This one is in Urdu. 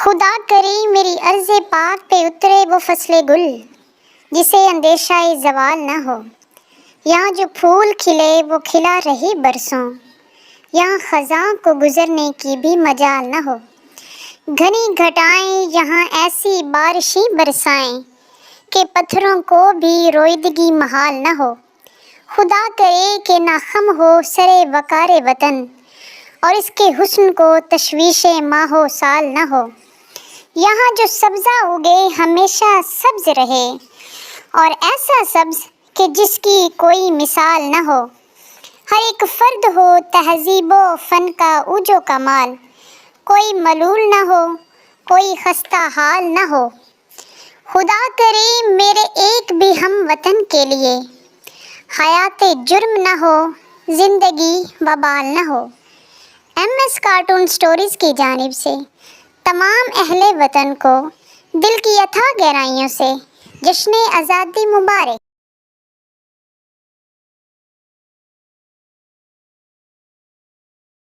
خدا کرے میری عرض پاک پہ اترے وہ فصل گل جسے اندیشہ زوال نہ ہو، یہاں جو پھول کھلے وہ کھلا رہے برسوں، یہاں خزاں کو گزرنے کی بھی مجال نہ ہو، گھنی گھٹائیں یہاں ایسی بارشیں برسائیں کہ پتھروں کو بھی رویدگی محال نہ ہو، خدا کرے کہ نہ خم ہو سرے وقار وطن اور اس کے حسن کو تشویش ماہ و سال نہ ہو، یہاں جو سبزہ اگے ہمیشہ سبز رہے اور ایسا سبز کہ جس کی کوئی مثال نہ ہو، ہر ایک فرد ہو تہذیب و فن کا اوج و کمال، کوئی ملول نہ ہو کوئی خستہ حال نہ ہو، خدا کرے میرے ایک بھی ہم وطن کے لیے حیات جرم نہ ہو زندگی وبال نہ ہو۔ ایم ایس کارٹون سٹوریز کی جانب سے تمام اہل وطن کو دل کی اتھاہ گہرائیوں سے جشن آزادی مبارک۔